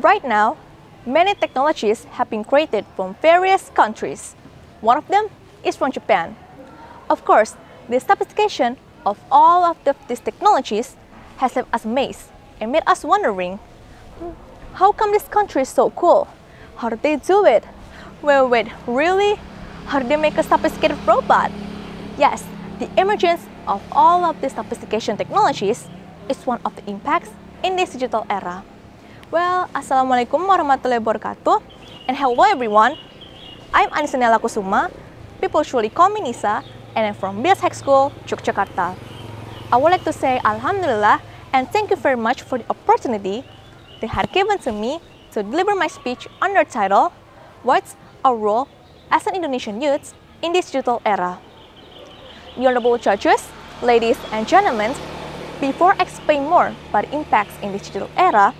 Right now, many technologies have been created from various countries. One of them is from Japan. Of course, the sophistication of all of these technologies has left us amazed and made us wondering, how come this country is so cool? How did they do it? Wait, really? How did they make a sophisticated robot? Yes, the emergence of all of these sophistication technologies is one of the impacts in this digital era. Well, Assalamualaikum warahmatullahi wabarakatuh, and hello everyone. I'm Annisa Nayla Kusuma. People usually call me Nisa, and I'm from BS High School, Yogyakarta. I would like to say Alhamdulillah and thank you very much for the opportunity they had given to me to deliver my speech under the title, What's Our Role as an Indonesian Youth in this Digital Era? The honorable judges, ladies and gentlemen, before I explain more about the impacts in this digital era,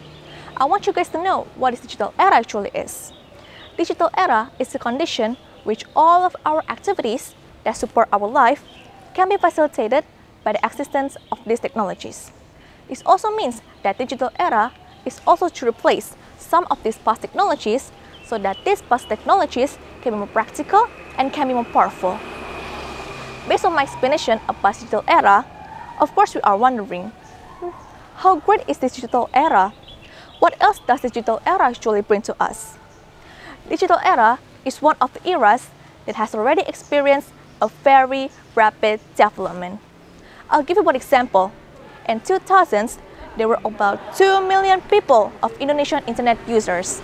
I want you guys to know what this digital era actually is. Digital era is a condition which all of our activities that support our life can be facilitated by the existence of these technologies. This also means that digital era is also to replace some of these past technologies so that these past technologies can be more practical and can be more powerful. Based on my explanation about digital era, of course we are wondering, how great is this digital era? What else does the digital era actually bring to us? Digital era is one of the eras that has already experienced a very rapid development. I'll give you one example. In 2000s, there were about 2 million people of Indonesian internet users.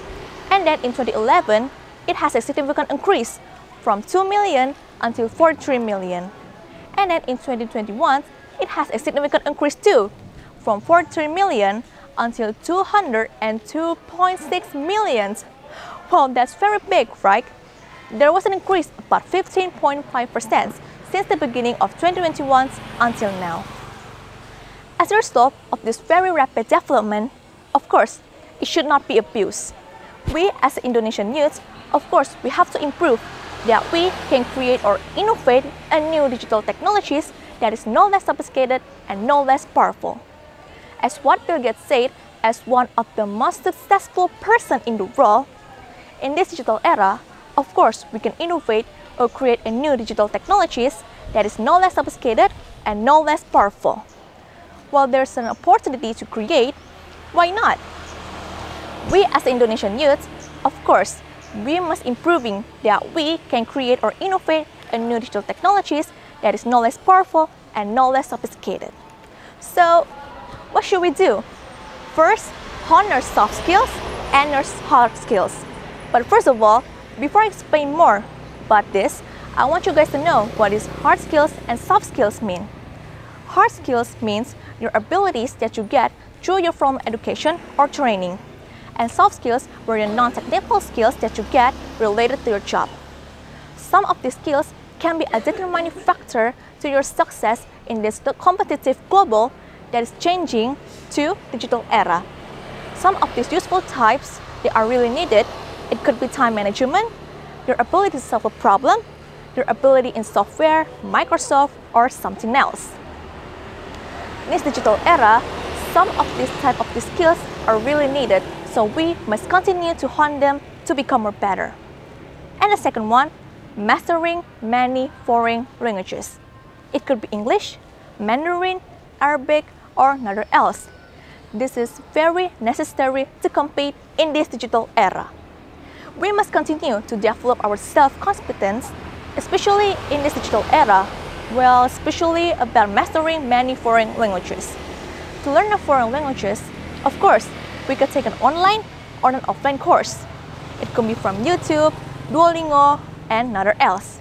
And then in 2011, it has a significant increase from 2 million until 43 million. And then in 2021, it has a significant increase too, from 43 million until 202.6 million. Well, that's very big, right? There was an increase of about 15.5% since the beginning of 2021 until now. As a result of this very rapid development, of course, it should not be abused. We as Indonesian youths, of course, we have to improve that we can create or innovate a new digital technologies that is no less sophisticated and no less powerful. As what Bill Gates said, as one of the most successful person in the world, in this digital era, of course, we can innovate or create a new digital technologies that is no less sophisticated and no less powerful. While there's an opportunity to create, why not? We as Indonesian youth, of course, we must improving that we can create or innovate a new digital technologies that is no less powerful and no less sophisticated. So, what should we do? First, hone our soft skills and our hard skills. But first of all, before I explain more about this, I want you guys to know what is hard skills and soft skills mean. Hard skills means your abilities that you get through your formal education or training. And soft skills were your non-technical skills that you get related to your job. Some of these skills can be a determining factor to your success in this competitive global that is changing to digital era. Some of these useful types that are really needed, it could be time management, your ability to solve a problem, your ability in software, Microsoft, or something else. In this digital era, some of these type of these skills are really needed, so we must continue to hone them to become more better. And the second one, mastering many foreign languages. It could be English, Mandarin, Arabic, or another else. This is very necessary to compete in this digital era. We must continue to develop our self-confidence, especially in this digital era, well, especially about mastering many foreign languages. To learn the foreign languages, of course, we could take an online or an offline course. It could be from YouTube, Duolingo, and another else.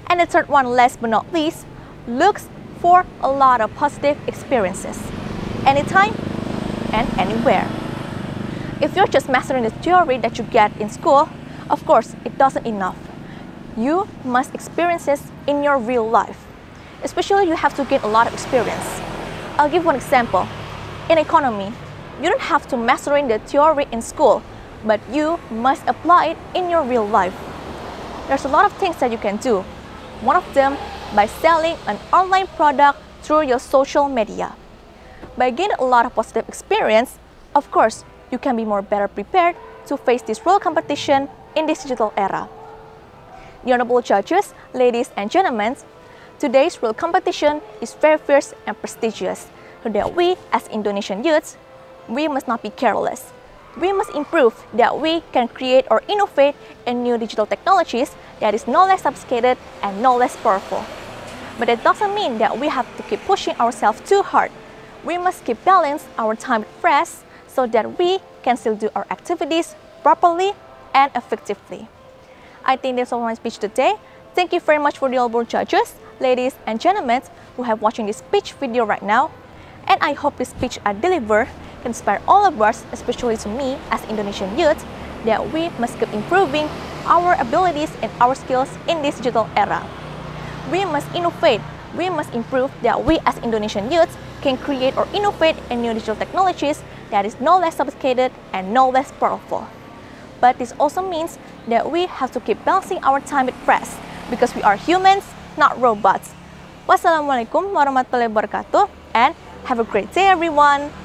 And the third one, last but not least, looks for a lot of positive experiences, anytime and anywhere. If you're just mastering the theory that you get in school, of course, it doesn't enough. You must experiences in your real life. Especially, you have to gain a lot of experience. I'll give one example. In economy, you don't have to mastering the theory in school, but you must apply it in your real life. There's a lot of things that you can do. One of them, by selling an online product through your social media. By gaining a lot of positive experience, of course, you can be more better prepared to face this real competition in this digital era. The honorable judges, ladies and gentlemen, today's real competition is very fierce and prestigious, so that we as Indonesian youths, we must not be careless. We must improve that we can create or innovate in new digital technologies that is no less sophisticated and no less powerful. But it doesn't mean that we have to keep pushing ourselves too hard. We must keep balance our time with rest so that we can still do our activities properly and effectively. I think that's all my speech today. Thank you very much for the honorable judges, ladies and gentlemen who have watching this speech video right now. And I hope this speech I deliver can inspire all of us, especially to me as Indonesian youth, that we must keep improving our abilities and our skills in this digital era. We must innovate, we must improve that we as Indonesian youths can create or innovate in new digital technologies that is no less sophisticated and no less powerful. But this also means that we have to keep balancing our time with rest because we are humans, not robots. Wassalamualaikum warahmatullahi wabarakatuh and have a great day everyone!